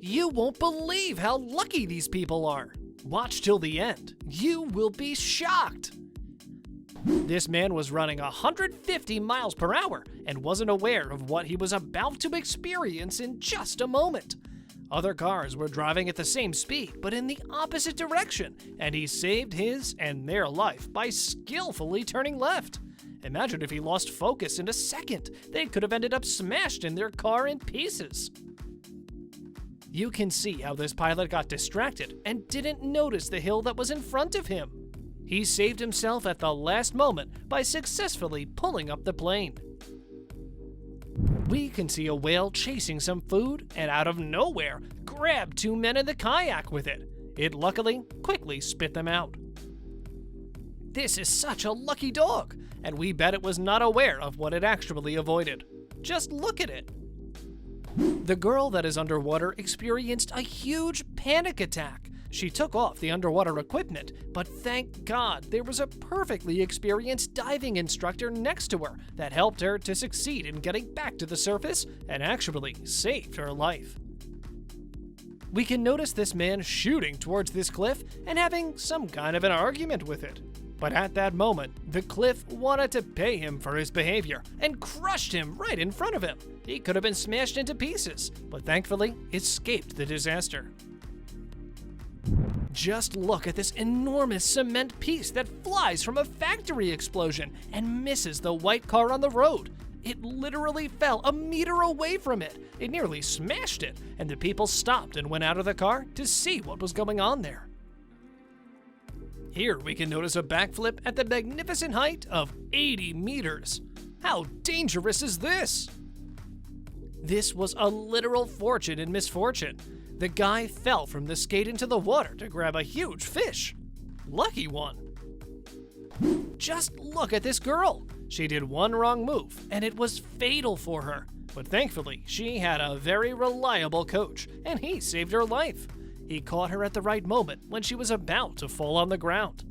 You won't believe how lucky these people are. Watch till the end. You will be shocked. This man was running 150 miles per hour and wasn't aware of what he was about to experience in just a moment. Other cars were driving at the same speed, but in the opposite direction, and he saved his and their life by skillfully turning left. Imagine if he lost focus in a second. They could have ended up smashed in their car in pieces. You can see how this pilot got distracted and didn't notice the hill that was in front of him. He saved himself at the last moment by successfully pulling up the plane. We can see a whale chasing some food and out of nowhere grabbed two men in the kayak with it. It luckily quickly spit them out. This is such a lucky dog, and we bet it was not aware of what it actually avoided. Just look at it. The girl that is underwater experienced a huge panic attack. She took off the underwater equipment, but thank God there was a perfectly experienced diving instructor next to her that helped her to succeed in getting back to the surface and actually saved her life. We can notice this man shooting towards this cliff and having some kind of an argument with it. But at that moment, the cliff wanted to pay him for his behavior and crushed him right in front of him. He could have been smashed into pieces, but thankfully escaped the disaster. Just look at this enormous cement piece that flies from a factory explosion and misses the white car on the road. It literally fell a meter away from it. It nearly smashed it, and the people stopped and went out of the car to see what was going on there. Here we can notice a backflip at the magnificent height of 80 meters. How dangerous is this? This was a literal fortune in misfortune. The guy fell from the skate into the water to grab a huge fish. Lucky one. Just look at this girl. She did one wrong move, and it was fatal for her. But thankfully, she had a very reliable coach, and he saved her life. He caught her at the right moment when she was about to fall on the ground.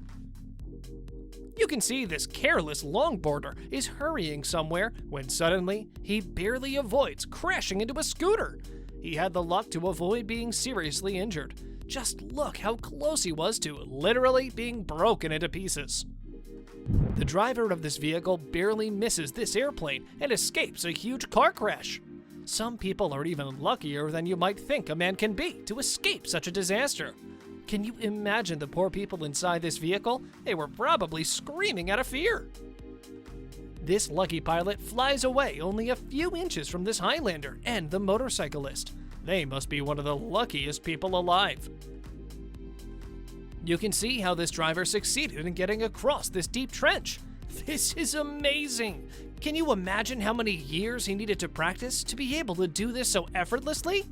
You can see this careless longboarder is hurrying somewhere when suddenly he barely avoids crashing into a scooter. He had the luck to avoid being seriously injured. Just look how close he was to literally being broken into pieces. The driver of this vehicle barely misses this airplane and escapes a huge car crash. Some people are even luckier than you might think a man can be to escape such a disaster. Can you imagine the poor people inside this vehicle? They were probably screaming out of fear. This lucky pilot flies away only a few inches from this Highlander and the motorcyclist. They must be one of the luckiest people alive. You can see how this driver succeeded in getting across this deep trench. This is amazing! Can you imagine how many years he needed to practice to be able to do this so effortlessly?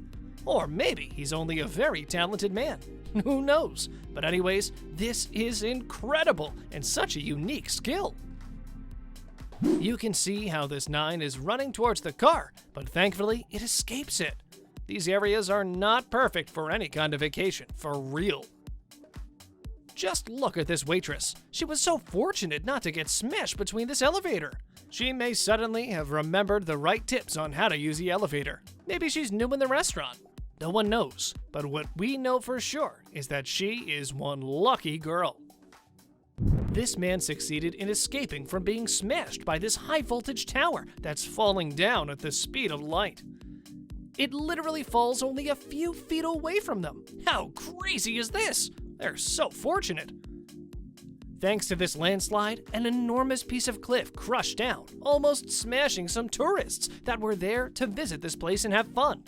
Or maybe he's only a very talented man. Who knows? But anyways, this is incredible and such a unique skill. You can see how this 9 is running towards the car, but thankfully it escapes it. These areas are not perfect for any kind of vacation, for real. Just look at this waitress. She was so fortunate not to get smashed between this elevator. She may suddenly have remembered the right tips on how to use the elevator. Maybe she's new in the restaurant. No one knows, but what we know for sure is that she is one lucky girl. This man succeeded in escaping from being smashed by this high-voltage tower that's falling down at the speed of light. It literally falls only a few feet away from them. How crazy is this? They're so fortunate. Thanks to this landslide, an enormous piece of cliff crushed down, almost smashing some tourists that were there to visit this place and have fun.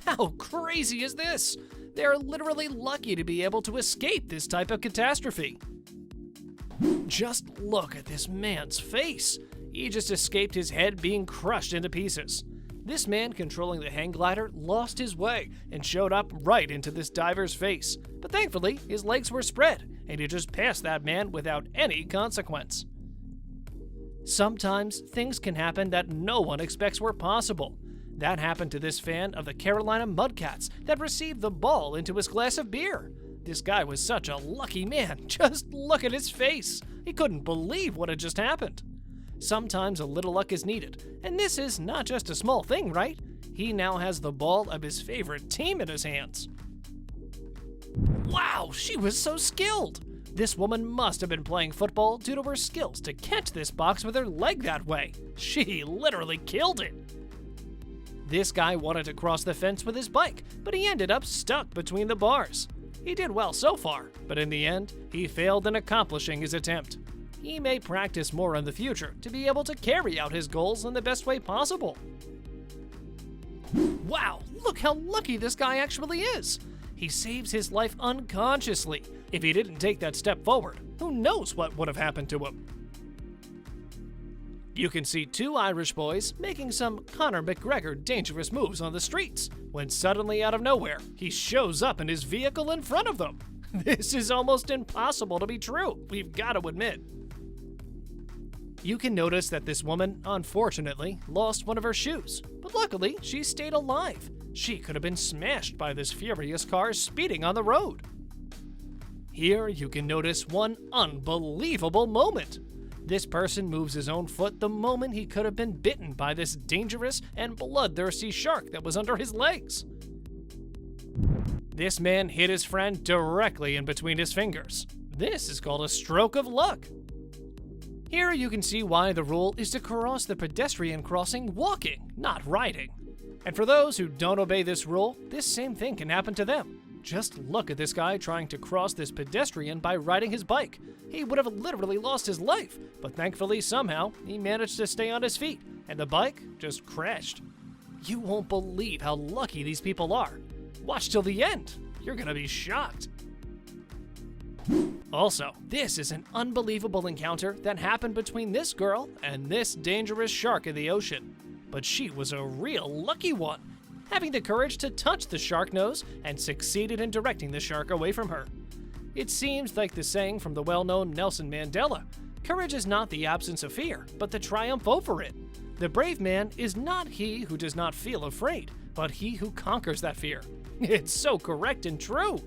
How crazy is this? They're literally lucky to be able to escape this type of catastrophe. Just look at this man's face. He just escaped his head being crushed into pieces. This man controlling the hang glider lost his way and showed up right into this diver's face. But thankfully, his legs were spread, and he just passed that man without any consequence. Sometimes things can happen that no one expects were possible. That happened to this fan of the Carolina Mudcats that received the ball into his glass of beer. This guy was such a lucky man. Just look at his face. He couldn't believe what had just happened. Sometimes a little luck is needed, and this is not just a small thing, right? he now has the ball of his favorite team in his hands. Wow, she was so skilled! This woman must have been playing football due to her skills to catch this box with her leg that way. She literally killed it. This guy wanted to cross the fence with his bike, but he ended up stuck between the bars. He did well so far, but in the end, he failed in accomplishing his attempt. He may practice more in the future to be able to carry out his goals in the best way possible. Wow, look how lucky this guy actually is! He saves his life unconsciously. If he didn't take that step forward, who knows what would have happened to him? You can see two Irish boys making some Conor McGregor dangerous moves on the streets, when suddenly out of nowhere, he shows up in his vehicle in front of them. This is almost impossible to be true, we've got to admit. You can notice that this woman, unfortunately, lost one of her shoes, but luckily she stayed alive. She could have been smashed by this furious car speeding on the road. Here you can notice one unbelievable moment. This person moves his own foot the moment he could have been bitten by this dangerous and bloodthirsty shark that was under his legs. This man hit his friend directly in between his fingers. This is called a stroke of luck. Here you can see why the rule is to cross the pedestrian crossing walking, not riding. And for those who don't obey this rule, this same thing can happen to them. Just look at this guy trying to cross this pedestrian by riding his bike. He would have literally lost his life, but thankfully somehow he managed to stay on his feet, and the bike just crashed. You won't believe how lucky these people are. Watch till the end. You're gonna be shocked. Also, this is an unbelievable encounter that happened between this girl and this dangerous shark in the ocean. But she was a real lucky one, having the courage to touch the shark nose and succeeded in directing the shark away from her. It seems like the saying from the well-known Nelson Mandela, courage is not the absence of fear, but the triumph over it. The brave man is not he who does not feel afraid, but he who conquers that fear. It's so correct and true.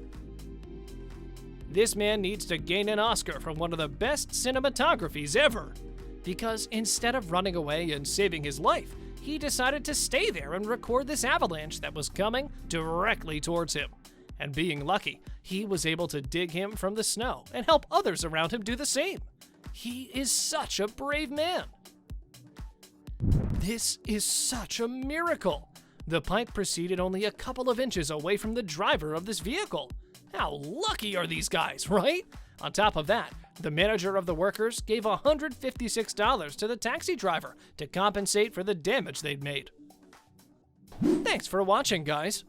This man needs to gain an Oscar for one of the best cinematographies ever, because instead of running away and saving his life, he decided to stay there and record this avalanche that was coming directly towards him. And being lucky, he was able to dig him from the snow and help others around him do the same. He is such a brave man. This is such a miracle. The pipe proceeded only a couple of inches away from the driver of this vehicle. How lucky are these guys, right? On top of that, the manager of the workers gave $156 to the taxi driver to compensate for the damage they'd made. Thanks for watching, guys.